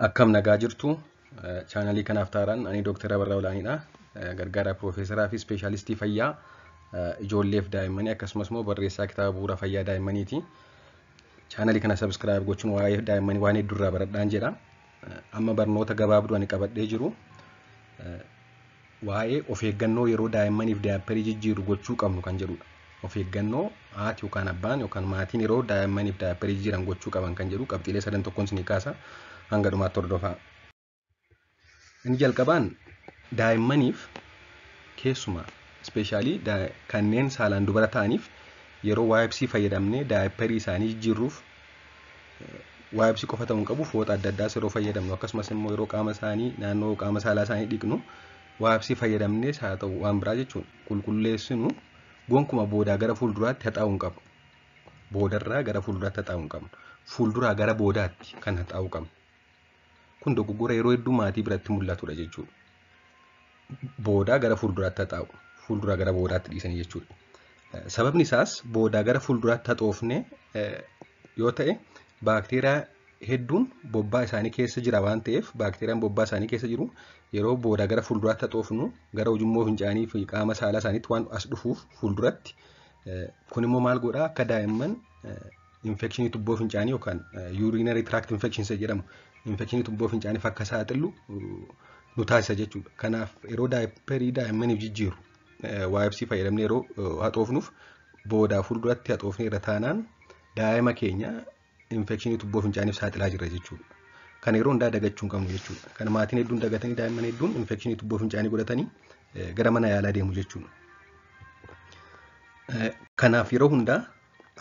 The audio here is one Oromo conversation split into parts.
Akkam nagaa jirtu chaanalii kanaaf taaraan ani Dr. Abarraa Olaaniidha. Gargaaraa Piroofeesaraa fi Ispeeshaalistii Fayyaa ijoolleef daa'immanii akkasumas immoo barreessaa kitaaba bu'uura fayyaa daa'immaniiti. Chaanalii kana sabskiraayib gochuun waa'ee daa'immanii waan hedduu irraa baradhaan jedha. Amma barnoota gabaabduu ani qabadhee jiru waa'ee of eeggannoo yeroo daa'immaniif daayipparii jijjiirru gochuu qabnu kan jedhudha. Of eeggannoo haati yookaan abbaan yookaan maatiin yeroo daa'immaniif daayipparii jijjiiran gochuu qaban kan jedhu qabxiilee sadan tokkoon isinii kaasa. Hanga dhumaatti hordofaa. Inni jalqabaan daa'immaniif keessumaa ispeeshaalii kanneen saalaan dubara ta'aniif yeroo waayipsii fayyadamnee daayipparii isaanii jijjiirruuf waayipsii qofa ta'uu hin qabu fooxa adda addaas yeroo fayyadamnu akkasumas immoo yeroo qaama isaanii naannoo qaama saalaa isaanii dhiqnu waayipsii fayyadamnees haa ta'u waan biraa jechuun qulqulleessinu gonkuma boodaa gara fuulduraatti haxaa'uu hin qabu. Boodarraa gara fuulduraatti haxaa'uu hin qabnu. Fuulduraa gara boodaatti kan haxaa'uu qabnu. Kun dogoggora yeroo hedduu maatii biratti mul'atudha jechuudha. Boodaa gara fuulduraatti haxaa'u, fuulduraa gara boodaatti dhiisanii jechuudha. Sababni isaas boodaa gara fuulduraatti haxoofne yoo ta'e baakteeriyaa hedduun bobbaa isaanii keessa jira waan ta'eef baakteeriyaan bobbaa isaanii keessa jiru yeroo boodaa gara fuulduraatti haxoofnu gara ujummoo fincaanii fi qaama saalaa isaaniitti waan as dhufuuf fuulduratti kun immoo maal godhaa akka daa'imman infekshinii tubboo fincaanii yookaan urinary tract infections jedhamu infekshinii tubboo fincaaniif akka saaxilu nu taasisa jechuudha. Kanaaf yeroo daayipparii daa'immaniif jijjiirru waayipsii fayyadamnee yeroo haxoofnuuf boodaa fuulduratti haxoofnee irra taanaan daa'ima keenya infekshinii tubboo fincaaniif saaxilaa jirra jechuudha. Kana yeroo hundaa dagachuu hin qabnu jechuudha. Kana maatiin hedduun dagatanii daa'imman hedduun infekshinii tubboo fincaanii godhatanii gara mana yaalaa deemu jechuudha. Kanaaf yeroo hundaa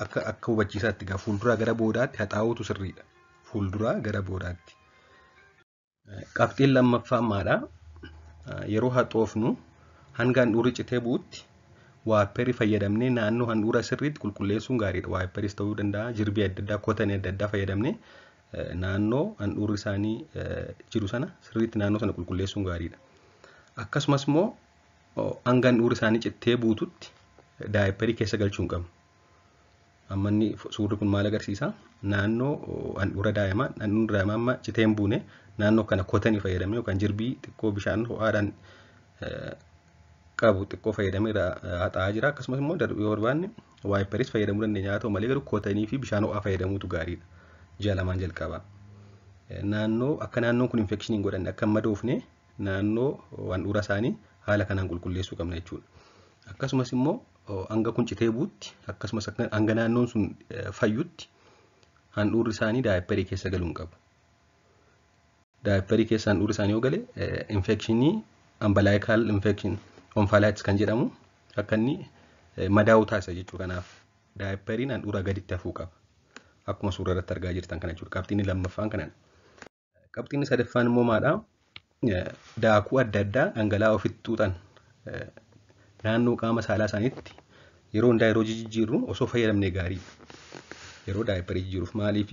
akka hubachiisaatti egaa fuulduraa gara boodaatti haxaa'uutu sirriidha. Fuulduraa gara boodaatti. Qabxiin lammaffaan maadhaa? Yeroo haxoofnu hanga handhuurri citee bu'utti waayipparii fayyadamnee naannoo handhuura sirriitti qulqulleessuun gaariidha. Waayippariis ta'uu danda'a, jirbii adda addaa, kotanii adda addaa fayyadamnee naannoo handhuurri isaanii jiru sana sirriitti naannoo sana qulqulleessuun gaariidha. Akkasumas immoo hanga handhuurri isaanii cittee buututti daayipparii keessa galchuu hin qabnu. Amma inni suurri kun maal agarsiisa? Naannoo handhuura daa'imaa, handhuurri daa'imaa amma citee hin buune naannoo kana kotanii fayyadamne yookaan jirbii xiqqoo bishaan ho'aadhaan qabu xiqqoo fayyadamee haxaa'aa jira. Akkasumas immoo yoo barbaanne waayippariis fayyadamuu dandeenya haa ta'u malee garuu kotanii fi bishaan ho'aa fayyadamuutu gaariidha. Ji'a lamaan jalqabaa. Akka naannoon kun infekshinii hin godhanne akka hin madoofne naannoo handhuura isaanii haala kanaan qulqulleessuu qabna jechuudha. Akkasumas immoo hanga kun citee buutti akkasumas hanga naannoon sun fayyutti handhuurri isaanii daayipparii keessa galuu hin qabu. Daayipparii keessa handhuurri isaanii yoo gale infekshinii ambalaayikaal infekshin onfaalaayits kan jedhamu akka inni madaa'uu taasisa jechuudha. Kanaaf daayippariin handhuura gaditti hafuu qaba. Akkuma suura irratti argaa jirtan kana jechuudha. Qabxiin lammaffaan kanadha. Qabxiin sadaffaan immoo maadhaa? Daakuu adda addaa dhangala'aa ofitti xuuxan naannoo qaama saalaa isaaniitti yeroo hundaa yeroo jijjiirru osoo fayyadamnee gaariidha. Yeroo daayipparii jijjiiruuf maaliif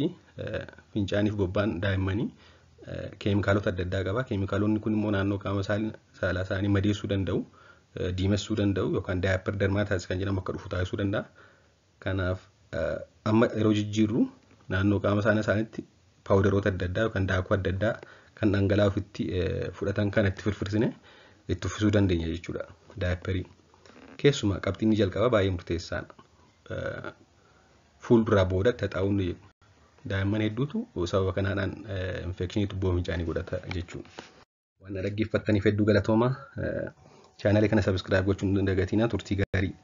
fincaaniif bobbaan daa'immanii keemikaalota adda addaa qaba. Keemikaalonni kun immoo naannoo qaama saalaa isaanii madeessuu danda'u, diimessuu danda'u yookaan daayippar dermaataayitis kan jedhamu akka dhufu taasisuu danda'a. Kanaaf amma yeroo jijjiirru naannoo qaama saalaa isaaniitti paawudaroota adda addaa yookaan daakuu adda addaa kan dhangala'aa ofitti fudhatan kan itti firfirsine itti uffisuu dandeenya jechuudha daayipparii. Keessumaa qabxiin jalqabaa baay'ee murteessaadha. Fuulduraa boodatti haxaa'uun jedhu. Daa'imman hedduutu sababa kanaadhaan infekshinii tubboo fincaanii godhata jechuudha. Waan dhaggeeffattaniif hedduu galatoomaa. Chaanalii kana sabskiraayib gochuun hin dagatinaa. Turtii gaarii.